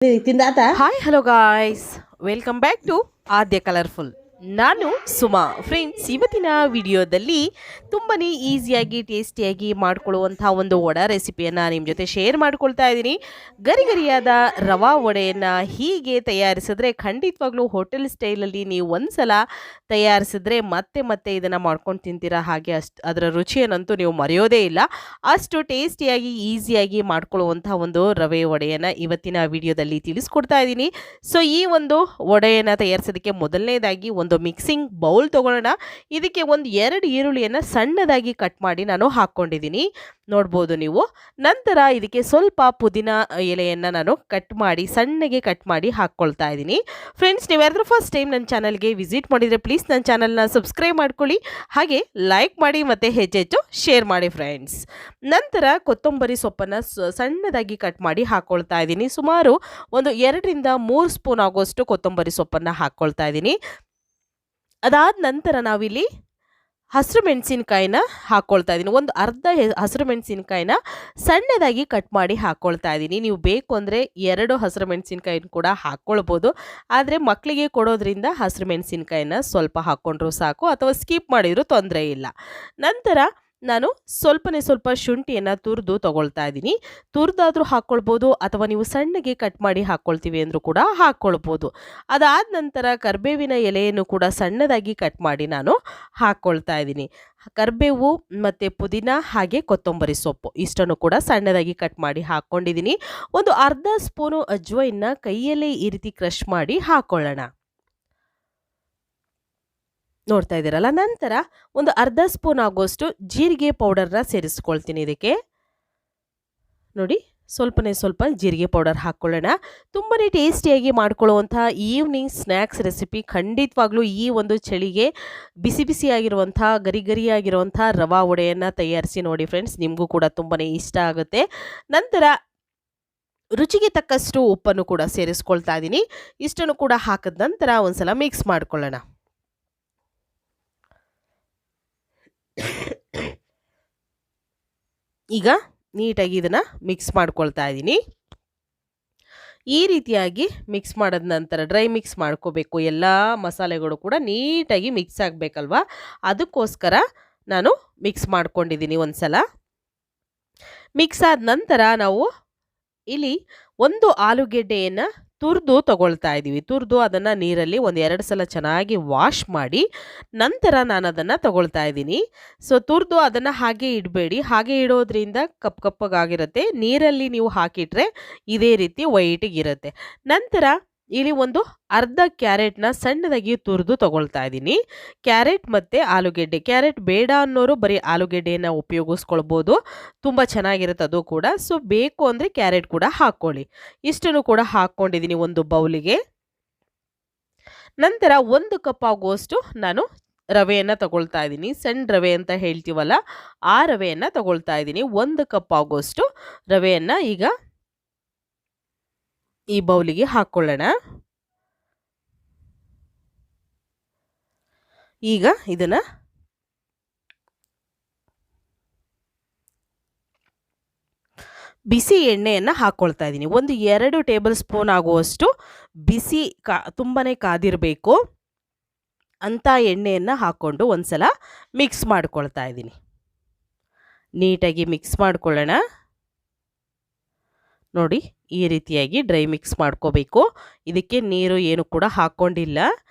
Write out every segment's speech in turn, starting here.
ತಿಂದಾತ hi hello guys, welcome back to Aadya colourful. ನಾನು Suma. Friends, ಇವತ್ತಿನ ವಿಡಿಯೋದಲ್ಲಿ ತುಂಬಾ ಈಸಿಯಾಗಿ ಟೇಸ್ಟಿಯಾಗಿ ಮಾಡ್ಕೊಳ್ಳುವಂಥ ಒಂದು ವಡೆ ರೆಸಿಪಿಯನ್ನು ನಿಮ್ಮ ಜೊತೆ ಶೇರ್ ಮಾಡ್ಕೊಳ್ತಾ ಇದ್ದೀನಿ. ಗರಿಗರಿಯಾದ ರವಾ ವಡೆಯನ್ನು ಹೀಗೆ ತಯಾರಿಸಿದ್ರೆ ಖಂಡಿತವಾಗ್ಲೂ ಹೋಟೆಲ್ ಸ್ಟೈಲಲ್ಲಿ ನೀವು ಒಂದ್ಸಲ ತಯಾರಿಸಿದ್ರೆ ಮತ್ತೆ ಮತ್ತೆ ಇದನ್ನು ಮಾಡ್ಕೊಂಡು ತಿಂತೀರಾ. ಹಾಗೆ ಅದರ ರುಚಿಯನ್ನಂತೂ ನೀವು ಮರೆಯೋದೇ ಇಲ್ಲ. ಅಷ್ಟು ಟೇಸ್ಟಿಯಾಗಿ ಈಸಿಯಾಗಿ ಮಾಡ್ಕೊಳ್ಳುವಂಥ ಒಂದು ರವೆ ವಡೆಯನ್ನು ಇವತ್ತಿನ ವಿಡಿಯೋದಲ್ಲಿ ತಿಳಿಸ್ಕೊಡ್ತಾ ಇದ್ದೀನಿ. ಸೊ ಈ ಒಂದು ವಡೆಯನ್ನು ತಯಾರಿಸೋದಕ್ಕೆ ಮೊದಲನೇದಾಗಿ ಒಂದು ಮಿಕ್ಸಿಂಗ್ ಬೌಲ್ ತೊಗೊಳ್ಳೋಣ. ಇದಕ್ಕೆ ಒಂದು 2 ಈರುಳ್ಳಿಯನ್ನು ಸಣ್ಣದಾಗಿ ಕಟ್ ಮಾಡಿ ನಾನು ಹಾಕ್ಕೊಂಡಿದ್ದೀನಿ, ನೋಡ್ಬೋದು ನೀವು. ನಂತರ ಇದಕ್ಕೆ ಸ್ವಲ್ಪ ಪುದೀನ ಎಲೆಯನ್ನು ನಾನು ಕಟ್ ಮಾಡಿ ಸಣ್ಣಗೆ ಕಟ್ ಮಾಡಿ ಹಾಕ್ಕೊಳ್ತಾ ಇದ್ದೀನಿ. ಫ್ರೆಂಡ್ಸ್, ನೀವು ಯಾರಾದರೂ ಫಸ್ಟ್ ಟೈಮ್ ನನ್ನ ಚಾನಲ್ಗೆ ವಿಸಿಟ್ ಮಾಡಿದರೆ ಪ್ಲೀಸ್ ನನ್ನ ಚಾನಲ್ನ ಸಬ್ಸ್ಕ್ರೈಬ್ ಮಾಡ್ಕೊಳ್ಳಿ, ಹಾಗೆ ಲೈಕ್ ಮಾಡಿ ಮತ್ತು ಹೆಚ್ಚೆಚ್ಚು ಶೇರ್ ಮಾಡಿ ಫ್ರೆಂಡ್ಸ್. ನಂತರ ಕೊತ್ತಂಬರಿ ಸೊಪ್ಪನ್ನು ಸಣ್ಣದಾಗಿ ಕಟ್ ಮಾಡಿ ಹಾಕ್ಕೊಳ್ತಾ ಇದ್ದೀನಿ. ಸುಮಾರು ಒಂದು 2ರಿಂದ 3 ಸ್ಪೂನ್ ಆಗುವಷ್ಟು ಕೊತ್ತಂಬರಿ ಸೊಪ್ಪನ್ನು ಹಾಕ್ಕೊಳ್ತಾ ಇದ್ದೀನಿ. ಅದಾದ ನಂತರ ನಾವಿಲ್ಲಿ ಹಸಿರು ಮೆಣಸಿನ್ಕಾಯಿನ ಹಾಕ್ಕೊಳ್ತಾ ಇದ್ದೀನಿ. ಒಂದು ಅರ್ಧ ಹಸಿರು ಮೆಣಸಿನ್ಕಾಯಿನ ಸಣ್ಣದಾಗಿ ಕಟ್ ಮಾಡಿ ಹಾಕ್ಕೊಳ್ತಾ ಇದ್ದೀನಿ. ನೀವು ಬೇಕು ಅಂದರೆ 2 ಹಸಿರು ಮೆಣಸಿನ್ಕಾಯಿನ ಕೂಡ ಹಾಕ್ಕೊಳ್ಬೋದು, ಆದರೆ ಮಕ್ಕಳಿಗೆ ಕೊಡೋದ್ರಿಂದ ಹಸಿರು ಮೆಣಸಿನ್ಕಾಯಿನ ಸ್ವಲ್ಪ ಹಾಕ್ಕೊಂಡ್ರೂ ಸಾಕು, ಅಥವಾ ಸ್ಕಿಪ್ ಮಾಡಿದರೂ ತೊಂದರೆ ಇಲ್ಲ. ನಂತರ ನಾನು ಸ್ವಲ್ಪ ಶುಂಠಿಯನ್ನು ತುರಿದು ತೊಗೊಳ್ತಾ ಇದ್ದೀನಿ. ತುರಿದಾದರೂ ಹಾಕ್ಕೊಳ್ಬೋದು, ಅಥವಾ ನೀವು ಸಣ್ಣಗೆ ಕಟ್ ಮಾಡಿ ಹಾಕ್ಕೊಳ್ತೀವಿ ಅಂದರೂ ಕೂಡ ಹಾಕ್ಕೊಳ್ಬೋದು. ಅದಾದ ನಂತರ ಕರಿಬೇವಿನ ಎಲೆಯನ್ನು ಕೂಡ ಸಣ್ಣದಾಗಿ ಕಟ್ ಮಾಡಿ ನಾನು ಹಾಕ್ಕೊಳ್ತಾ ಇದ್ದೀನಿ. ಕರಿಬೇವು ಮತ್ತು ಪುದೀನ ಹಾಗೆ ಕೊತ್ತಂಬರಿ ಸೊಪ್ಪು ಇಷ್ಟನ್ನು ಕೂಡ ಸಣ್ಣದಾಗಿ ಕಟ್ ಮಾಡಿ ಹಾಕ್ಕೊಂಡಿದ್ದೀನಿ. ಒಂದು ಅರ್ಧ ಸ್ಪೂನು ಅಜ್ವೈನ್ನ ಕೈಯಲ್ಲೇ ಈ ರೀತಿ ಕ್ರಷ್ ಮಾಡಿ ಹಾಕ್ಕೊಳ್ಳೋಣ, ನೋಡ್ತಾ ಇದ್ದೀರಲ್ಲ. ನಂತರ ಒಂದು ಅರ್ಧ ಸ್ಪೂನ್ ಆಗುವಷ್ಟು ಜೀರಿಗೆ ಪೌಡರ್ನ ಸೇರಿಸ್ಕೊಳ್ತೀನಿ. ಇದಕ್ಕೆ ನೋಡಿ, ಸ್ವಲ್ಪ ಜೀರಿಗೆ ಪೌಡರ್ ಹಾಕ್ಕೊಳ್ಳೋಣ. ತುಂಬಾ ಟೇಸ್ಟಿಯಾಗಿ ಮಾಡ್ಕೊಳ್ಳುವಂಥ ಈವ್ನಿಂಗ್ ಸ್ನ್ಯಾಕ್ಸ್ ರೆಸಿಪಿ. ಖಂಡಿತವಾಗ್ಲೂ ಈ ಒಂದು ಚಳಿಗೆ ಬಿಸಿ ಬಿಸಿಯಾಗಿರುವಂಥ ಗರಿಗರಿಯಾಗಿರುವಂಥ ರವಾ ವಡೆಯನ್ನು ತಯಾರಿಸಿ ನೋಡಿ ಫ್ರೆಂಡ್ಸ್, ನಿಮಗೂ ಕೂಡ ತುಂಬಾ ಇಷ್ಟ ಆಗುತ್ತೆ. ನಂತರ ರುಚಿಗೆ ತಕ್ಕಷ್ಟು ಉಪ್ಪನ್ನು ಕೂಡ ಸೇರಿಸ್ಕೊಳ್ತಾ ಇದ್ದೀನಿ. ಇಷ್ಟನ್ನು ಕೂಡ ಹಾಕಿದ ನಂತರ ಒಂದ್ಸಲ ಮಿಕ್ಸ್ ಮಾಡ್ಕೊಳ್ಳೋಣ. ಈಗ ನೀಟಾಗಿ ಇದನ್ನು ಮಿಕ್ಸ್ ಮಾಡ್ಕೊಳ್ತಾ ಇದ್ದೀನಿ. ಈ ರೀತಿಯಾಗಿ ಮಿಕ್ಸ್ ಮಾಡಿದ ನಂತರ ಡ್ರೈ ಮಿಕ್ಸ್ ಮಾಡ್ಕೋಬೇಕು. ಎಲ್ಲ ಮಸಾಲೆಗಳು ಕೂಡ ನೀಟಾಗಿ ಮಿಕ್ಸ್ ಆಗಬೇಕಲ್ವ, ಅದಕ್ಕೋಸ್ಕರ ನಾನು ಮಿಕ್ಸ್ ಮಾಡ್ಕೊಂಡಿದ್ದೀನಿ. ಒಂದ್ಸಲ ಮಿಕ್ಸ್ ಆದ ನಂತರ ನಾವು ಇಲ್ಲಿ ಒಂದು ಆಲೂಗೆಡ್ಡೆಯನ್ನು ತುರಿದು ತಗೊಳ್ತಾ ಇದ್ದೀವಿ. ತುರಿದು ಅದನ್ನು ನೀರಲ್ಲಿ 1-2 ಸಲ ಚೆನ್ನಾಗಿ ವಾಶ್ ಮಾಡಿ ನಂತರ ನಾನು ಅದನ್ನು ತಗೊಳ್ತಾ ಇದ್ದೀನಿ. ಸೊ ತುರಿದು ಅದನ್ನು ಹಾಗೆ ಇಡಬೇಡಿ, ಹಾಗೆ ಇಡೋದ್ರಿಂದ ಕಪ್ಪಗಾಗಿರುತ್ತೆ. ನೀರಲ್ಲಿ ನೀವು ಹಾಕಿಟ್ರೆ ಇದೇ ರೀತಿ ವೈಟಿಗಿರುತ್ತೆ. ನಂತರ ಇಲ್ಲಿ ಒಂದು ಅರ್ಧ ಕ್ಯಾರೆಟ್ನ ಸಣ್ಣದಾಗಿ ತುರಿದು ತಗೊಳ್ತಾ ಇದ್ದೀನಿ. ಕ್ಯಾರೆಟ್ ಮತ್ತು ಆಲೂಗೆಡ್ಡೆ, ಕ್ಯಾರೆಟ್ ಬೇಡ ಅನ್ನೋರು ಬರೀ ಆಲೂಗೆಡ್ಡೆಯನ್ನು ಉಪಯೋಗಿಸ್ಕೊಳ್ಬೋದು, ತುಂಬ ಚೆನ್ನಾಗಿರುತ್ತೆ ಅದು ಕೂಡ. ಸೊ ಬೇಕು ಅಂದರೆ ಕ್ಯಾರೆಟ್ ಕೂಡ ಹಾಕ್ಕೊಳ್ಳಿ. ಇಷ್ಟನ್ನು ಕೂಡ ಹಾಕ್ಕೊಂಡಿದ್ದೀನಿ ಒಂದು ಬೌಲಿಗೆ. ನಂತರ 1 ಕಪ್ ಆಗುವಷ್ಟು ನಾನು ರವೆಯನ್ನು ತಗೊಳ್ತಾ ಇದ್ದೀನಿ. ಸಣ್ಣ ರವೆ ಅಂತ ಹೇಳ್ತೀವಲ್ಲ, ಆ ರವೆಯನ್ನು ತಗೊಳ್ತಾ ಇದ್ದೀನಿ. 1 ಕಪ್ ಆಗುವಷ್ಟು ರವೆಯನ್ನು ಈಗ ಈ ಬೌಲಿಗೆ ಹಾಕ್ಕೊಳ್ಳೋಣ. ಈಗ ಇದನ್ನು ಬಿಸಿ ಎಣ್ಣೆಯನ್ನು ಹಾಕ್ಕೊಳ್ತಾ ಇದ್ದೀನಿ. ಒಂದು 2 ಟೇಬಲ್ ಸ್ಪೂನ್ ಆಗುವಷ್ಟು ಬಿಸಿ ತುಂಬಾ ಕಾದಿರಬೇಕು ಅಂಥ ಎಣ್ಣೆಯನ್ನು ಹಾಕ್ಕೊಂಡು ಒಂದ್ಸಲ ಮಿಕ್ಸ್ ಮಾಡ್ಕೊಳ್ತಾ ಇದ್ದೀನಿ. ನೀಟಾಗಿ ಮಿಕ್ಸ್ ಮಾಡ್ಕೊಳ್ಳೋಣ. ನೋಡಿ, ಈ ರೀತಿಯಾಗಿ ಡ್ರೈ ಮಿಕ್ಸ್ ಮಾಡ್ಕೋಬೇಕು. ಇದಕ್ಕೆ ನೀರು ಏನು ಕೂಡ ಹಾಕ್ಕೊಂಡಿಲ್ಲ.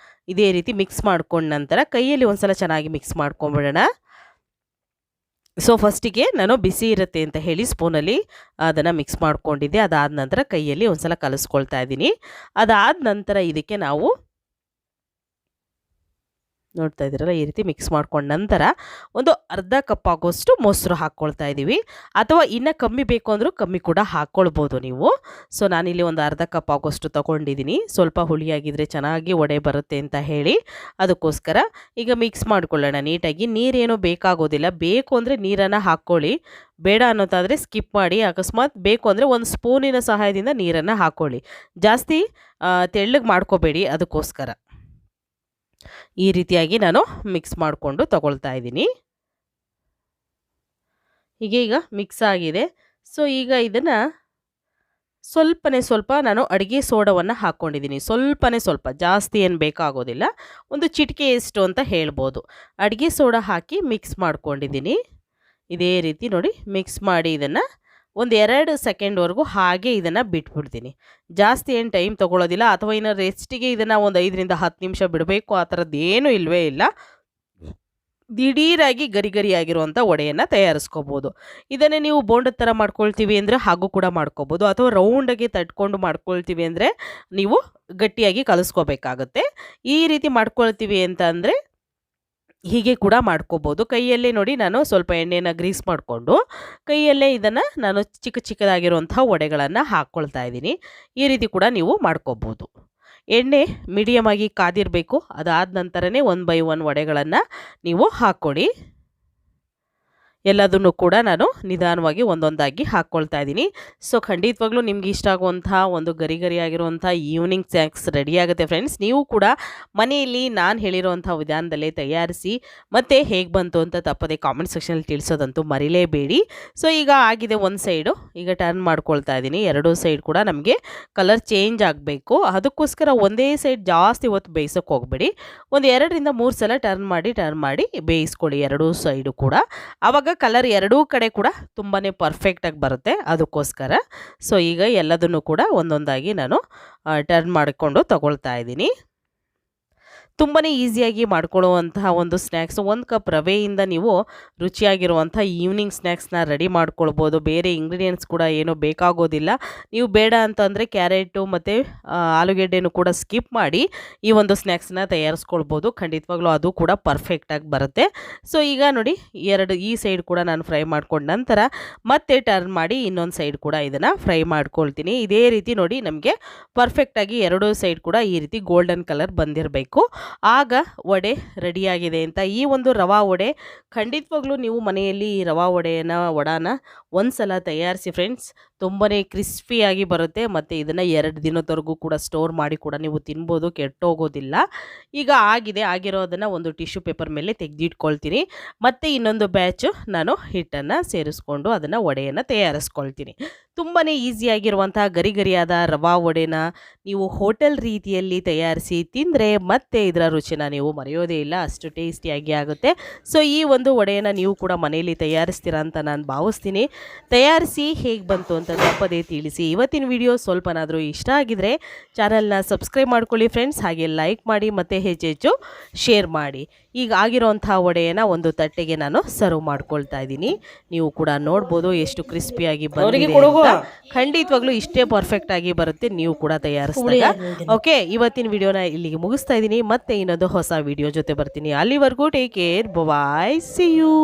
ಇದೇ ರೀತಿ ಮಿಕ್ಸ್ ಮಾಡ್ಕೊಂಡ ನಂತರ ಕೈಯಲ್ಲಿ ಒಂದ್ಸಲ ಚೆನ್ನಾಗಿ ಮಿಕ್ಸ್ ಮಾಡ್ಕೊಂಬಿಡೋಣ. ಸೊ ಫಸ್ಟಿಗೆ ನಾನು ಬಿಸಿ ಇರುತ್ತೆ ಅಂತ ಹೇಳಿ ಸ್ಪೂನಲ್ಲಿ ಅದನ್ನು ಮಿಕ್ಸ್ ಮಾಡ್ಕೊಂಡಿದ್ದೆ. ಅದಾದ ನಂತರ ಕೈಯಲ್ಲಿ ಒಂದ್ಸಲ ಕಲಿಸ್ಕೊಳ್ತಾ ಇದ್ದೀನಿ. ಅದಾದ ನಂತರ ಇದಕ್ಕೆ ನಾವು ನೋಡ್ತಾ ಇದ್ದೀರಲ್ಲ, ಈ ರೀತಿ ಮಿಕ್ಸ್ ಮಾಡ್ಕೊಂಡ ನಂತರ ಒಂದು ಅರ್ಧ ಕಪ್ ಆಗೋಷ್ಟು ಮೊಸರು ಹಾಕ್ಕೊಳ್ತಾ ಇದ್ದೀವಿ, ಅಥವಾ ಇನ್ನೂ ಕಮ್ಮಿ ಬೇಕು ಅಂದರೂ ಕಮ್ಮಿ ಕೂಡ ಹಾಕ್ಕೊಳ್ಬೋದು ನೀವು. ಸೊ ನಾನಿಲ್ಲಿ ಒಂದು ಅರ್ಧ ಕಪ್ ಆಗೋಷ್ಟು ತೊಗೊಂಡಿದ್ದೀನಿ. ಸ್ವಲ್ಪ ಹುಳಿಯಾಗಿದ್ದರೆ ಚೆನ್ನಾಗಿ ವಡೆ ಬರುತ್ತೆ ಅಂತ ಹೇಳಿ ಅದಕ್ಕೋಸ್ಕರ ಈಗ ಮಿಕ್ಸ್ ಮಾಡ್ಕೊಳ್ಳೋಣ ನೀಟಾಗಿ. ನೀರೇನು ಬೇಕಾಗೋದಿಲ್ಲ, ಬೇಕು ಅಂದರೆ ನೀರನ್ನು ಹಾಕ್ಕೊಳ್ಳಿ, ಬೇಡ ಅನ್ನೋದಾದರೆ ಸ್ಕಿಪ್ ಮಾಡಿ. ಅಕಸ್ಮಾತ್ ಬೇಕು ಅಂದರೆ ಒಂದು ಸ್ಪೂನಿನ ಸಹಾಯದಿಂದ ನೀರನ್ನು ಹಾಕ್ಕೊಳ್ಳಿ, ಜಾಸ್ತಿ ತೆಳ್ಳಗೆ ಮಾಡ್ಕೋಬೇಡಿ. ಅದಕ್ಕೋಸ್ಕರ ಈ ರೀತಿಯಾಗಿ ನಾನು ಮಿಕ್ಸ್ ಮಾಡಿಕೊಂಡು ತಗೊಳ್ತಾ ಇದ್ದೀನಿ. ಹೀಗೆ ಈಗ ಮಿಕ್ಸ್ ಆಗಿದೆ. ಸೊ ಈಗ ಇದನ್ನು ಸ್ವಲ್ಪ ನಾನು ಅಡುಗೆ ಸೋಡವನ್ನು ಹಾಕ್ಕೊಂಡಿದ್ದೀನಿ. ಸ್ವಲ್ಪ ಜಾಸ್ತಿ ಏನು ಬೇಕಾಗೋದಿಲ್ಲ. ಒಂದು ಚಿಟಿಕೆಯಷ್ಟು ಅಂತ ಹೇಳ್ಬೋದು. ಅಡುಗೆ ಸೋಡಾ ಹಾಕಿ ಮಿಕ್ಸ್ ಮಾಡ್ಕೊಂಡಿದ್ದೀನಿ. ಇದೇ ರೀತಿ ನೋಡಿ ಮಿಕ್ಸ್ ಮಾಡಿ ಇದನ್ನು ಒಂದು 2 ಸೆಕೆಂಡ್ವರೆಗೂ ಹಾಗೆ ಇದನ್ನು ಬಿಟ್ಬಿಡ್ತೀನಿ. ಜಾಸ್ತಿ ಏನು ಟೈಮ್ ತೊಗೊಳ್ಳೋದಿಲ್ಲ, ಅಥವಾ ಇನ್ನು ರೆಸ್ಟಿಗೆ ಇದನ್ನು ಒಂದು 5ರಿಂದ 10 ನಿಮಿಷ ಬಿಡಬೇಕು ಆ ಥರದ್ದೇನೂ ಇಲ್ಲವೇ ಇಲ್ಲ. ದಿಢೀರಾಗಿ ಗರಿ ಆಗಿರುವಂಥ ವಡೆಯನ್ನು ತಯಾರಿಸ್ಕೋಬೋದು. ಇದನ್ನೇ ನೀವು ಬೋಂಡದ ಥರ ಮಾಡ್ಕೊಳ್ತೀವಿ ಅಂದರೆ ಹಾಗೂ ಕೂಡ ಮಾಡ್ಕೋಬೋದು, ಅಥವಾ ರೌಂಡಾಗಿ ತಟ್ಕೊಂಡು ಮಾಡ್ಕೊಳ್ತೀವಿ ಅಂದರೆ ನೀವು ಗಟ್ಟಿಯಾಗಿ ಕಲಿಸ್ಕೋಬೇಕಾಗತ್ತೆ. ಈ ರೀತಿ ಮಾಡ್ಕೊಳ್ತೀವಿ ಅಂತ ಅಂದರೆ ಹೀಗೆ ಕೂಡ ಮಾಡ್ಕೋಬೋದು. ಕೈಯಲ್ಲೇ ನೋಡಿ ನಾನು ಸ್ವಲ್ಪ ಎಣ್ಣೆನ ಗ್ರೀಸ್ ಮಾಡಿಕೊಂಡು ಕೈಯಲ್ಲೇ ಇದನ್ನು ನಾನು ಚಿಕ್ಕದಾಗಿರುವಂಥ ವಡೆಗಳನ್ನು ಹಾಕ್ಕೊಳ್ತಾ ಇದ್ದೀನಿ. ಈ ರೀತಿ ಕೂಡ ನೀವು ಮಾಡ್ಕೋಬೋದು. ಎಣ್ಣೆ ಮೀಡಿಯಮ್ ಆಗಿ ಕಾದಿರಬೇಕು. ಅದಾದ ನಂತರನೇ 1 ಬೈ 1 ವಡೆಗಳನ್ನು ನೀವು ಹಾಕ್ಕೊಡಿ. ಎಲ್ಲದನ್ನು ಕೂಡ ನಾನು ನಿಧಾನವಾಗಿ ಒಂದೊಂದಾಗಿ ಹಾಕ್ಕೊಳ್ತಾ ಇದ್ದೀನಿ. ಸೊ ಖಂಡಿತವಾಗ್ಲೂ ನಿಮ್ಗೆ ಇಷ್ಟ ಆಗುವಂತಹ ಒಂದು ಗರಿಯಾಗಿರುವಂಥ ಈವ್ನಿಂಗ್ ಸ್ನ್ಯಾಕ್ಸ್ ರೆಡಿಯಾಗುತ್ತೆ ಫ್ರೆಂಡ್ಸ್. ನೀವು ಕೂಡ ಮನೆಯಲ್ಲಿ ನಾನು ಹೇಳಿರುವಂಥ ವಿಧಾನದಲ್ಲೇ ತಯಾರಿಸಿ ಮತ್ತು ಹೇಗೆ ಬಂತು ಅಂತ ತಪ್ಪದೆ ಕಾಮೆಂಟ್ ಸೆಕ್ಷನಲ್ಲಿ ತಿಳಿಸೋದಂತೂ ಮರಿಲೇಬೇಡಿ. ಸೊ ಈಗ ಆಗಿದೆ ಒಂದು ಸೈಡು, ಈಗ ಟರ್ನ್ ಮಾಡ್ಕೊಳ್ತಾ ಇದ್ದೀನಿ. ಎರಡೂ ಸೈಡ್ ಕೂಡ ನಮಗೆ ಕಲರ್ ಚೇಂಜ್ ಆಗಬೇಕು. ಅದಕ್ಕೋಸ್ಕರ ಒಂದೇ ಸೈಡ್ ಜಾಸ್ತಿ ಹೊತ್ತು ಬೇಯಿಸೋಕೆ ಹೋಗಬೇಡಿ. ಒಂದು 2ರಿಂದ 3 ಸಲ ಟರ್ನ್ ಮಾಡಿ ಬೇಯಿಸ್ಕೊಳ್ಳಿ ಎರಡೂ ಸೈಡು ಕೂಡ. ಆವಾಗ ಕಲರ್ ಎರಡೂ ಕಡೆ ಕೂಡ ತುಂಬಾ ಪರ್ಫೆಕ್ಟಾಗಿ ಬರುತ್ತೆ. ಅದಕ್ಕೋಸ್ಕರ ಸೊ ಈಗ ಎಲ್ಲದನ್ನು ಕೂಡ ಒಂದೊಂದಾಗಿ ನಾನು ಟರ್ನ್ ಮಾಡಿಕೊಂಡು ತಗೊಳ್ತಾ ಇದ್ದೀನಿ. ತುಂಬಾ ಈಸಿಯಾಗಿ ಮಾಡ್ಕೊಳ್ಳುವಂತಹ ಒಂದು ಸ್ನ್ಯಾಕ್ಸ್. 1 ಕಪ್ ರವೆಯಿಂದ ನೀವು ರುಚಿಯಾಗಿರುವಂಥ ಈವ್ನಿಂಗ್ ಸ್ನ್ಯಾಕ್ಸ್ನ ರೆಡಿ ಮಾಡ್ಕೊಳ್ಬೋದು. ಬೇರೆ ಇಂಗ್ರೀಡಿಯೆಂಟ್ಸ್ ಕೂಡ ಏನೂ ಬೇಕಾಗೋದಿಲ್ಲ. ನೀವು ಬೇಡ ಅಂತಂದರೆ ಕ್ಯಾರೆಟು ಮತ್ತು ಆಲೂಗೆಡ್ಡೆನೂ ಕೂಡ ಸ್ಕಿಪ್ ಮಾಡಿ ಈ ಒಂದು ಸ್ನ್ಯಾಕ್ಸ್ನ ತಯಾರಿಸ್ಕೊಳ್ಬೋದು. ಖಂಡಿತವಾಗ್ಲೂ ಅದು ಕೂಡ ಪರ್ಫೆಕ್ಟಾಗಿ ಬರುತ್ತೆ. ಸೊ ಈಗ ನೋಡಿ ಈ ಸೈಡ್ ಕೂಡ ನಾನು ಫ್ರೈ ಮಾಡ್ಕೊಂಡ ನಂತರ ಮತ್ತೆ ಟರ್ನ್ ಮಾಡಿ ಇನ್ನೊಂದು ಸೈಡ್ ಕೂಡ ಇದನ್ನು ಫ್ರೈ ಮಾಡ್ಕೊಳ್ತೀನಿ. ಇದೇ ರೀತಿ ನೋಡಿ ನಮಗೆ ಪರ್ಫೆಕ್ಟಾಗಿ ಎರಡೂ ಸೈಡ್ ಕೂಡ ಈ ರೀತಿ ಗೋಲ್ಡನ್ ಕಲರ್ ಬಂದಿರಬೇಕು. ಆಗ ವಡೆ ರೆಡಿಯಾಗಿದೆ ಅಂತ. ಈ ಒಂದು ರವಾ ವಡೆ ಖಂಡಿತವಾಗ್ಲೂ ನೀವು ಮನೆಯಲ್ಲಿ ಈ ರವಾ ವಡಾನ ಒಂದು ಸಲ ತಯಾರಿಸಿ ಫ್ರೆಂಡ್ಸ್. ತುಂಬಾ ಕ್ರಿಸ್ಪಿಯಾಗಿ ಬರುತ್ತೆ ಮತ್ತು ಇದನ್ನು 2 ದಿನದವರೆಗೂ ಕೂಡ ಸ್ಟೋರ್ ಮಾಡಿ ಕೂಡ ನೀವು ತಿನ್ಬೋದು, ಕೆಟ್ಟೋಗೋದಿಲ್ಲ. ಈಗ ಆಗಿರೋದನ್ನು ಒಂದು ಟಿಶ್ಯೂ ಪೇಪರ್ ಮೇಲೆ ತೆಗೆದಿಟ್ಕೊಳ್ತೀನಿ. ಮತ್ತು ಇನ್ನೊಂದು ಬ್ಯಾಚು ನಾನು ಹಿಟ್ಟನ್ನು ಸೇರಿಸ್ಕೊಂಡು ಅದನ್ನು ವಡೆಯನ್ನು ತಯಾರಿಸ್ಕೊಳ್ತೀನಿ. ತುಂಬಾ ಈಸಿಯಾಗಿರುವಂಥ ಗರಿಯಾದ ರವಾ ವಡೆನ ನೀವು ಹೋಟೆಲ್ ರೀತಿಯಲ್ಲಿ ತಯಾರಿಸಿ ತಿಂದರೆ ಮತ್ತೆ ಇದರ ರುಚಿನ ನೀವು ಮರೆಯೋದೇ ಇಲ್ಲ. ಅಷ್ಟು ಟೇಸ್ಟಿಯಾಗಿ ಆಗುತ್ತೆ. ಸೊ ಈ ಒಂದು ವಡೆಯನ್ನು ನೀವು ಕೂಡ ಮನೆಯಲ್ಲಿ ತಯಾರಿಸ್ತೀರಾ ಅಂತ ನಾನು ಭಾವಿಸ್ತೀನಿ. ತಯಾರಿಸಿ ಹೇಗೆ ಬಂತು ಅಂತ ತಪ್ಪದೇ ತಿಳಿಸಿ. ಇವತ್ತಿನ ವಿಡಿಯೋ ಸ್ವಲ್ಪನಾದರೂ ಇಷ್ಟ ಆಗಿದರೆ ಚಾನಲ್ನ ಸಬ್ಸ್ಕ್ರೈಬ್ ಮಾಡ್ಕೊಳ್ಳಿ ಫ್ರೆಂಡ್ಸ್. ಹಾಗೆ ಲೈಕ್ ಮಾಡಿ ಮತ್ತು ಹೆಚ್ಚು ಶೇರ್ ಮಾಡಿ. ಈಗ ಆಗಿರೋಂಥ ವಡೆಯನ್ನು ಒಂದು ತಟ್ಟೆಗೆ ನಾನು ಸರ್ವ್ ಮಾಡ್ಕೊಳ್ತಾ ಇದ್ದೀನಿ. ನೀವು ಕೂಡ ನೋಡ್ಬೋದು ಎಷ್ಟು ಕ್ರಿಸ್ಪಿಯಾಗಿ ಬಂದಿದೆ ಅಂತ. ಖಂಡಿತವಾಗ್ಲೂ ಇಷ್ಟೇ ಪರ್ಫೆಕ್ಟ್ ಆಗಿ ಬರುತ್ತೆ ನೀವು ಕೂಡ ತಯಾರಿಸಿದಾಗ. ಓಕೆ, ಇವತ್ತಿನ ವಿಡಿಯೋನ ಇಲ್ಲಿಗೆ ಮುಗಿಸ್ತಾ ಇದ್ದೀನಿ. ಮತ್ತೆ ಇನ್ನೊಂದು ಹೊಸ ವಿಡಿಯೋ ಜೊತೆ ಬರ್ತೀನಿ. ಅಲ್ಲಿವರೆಗೂ take care, bye, see you.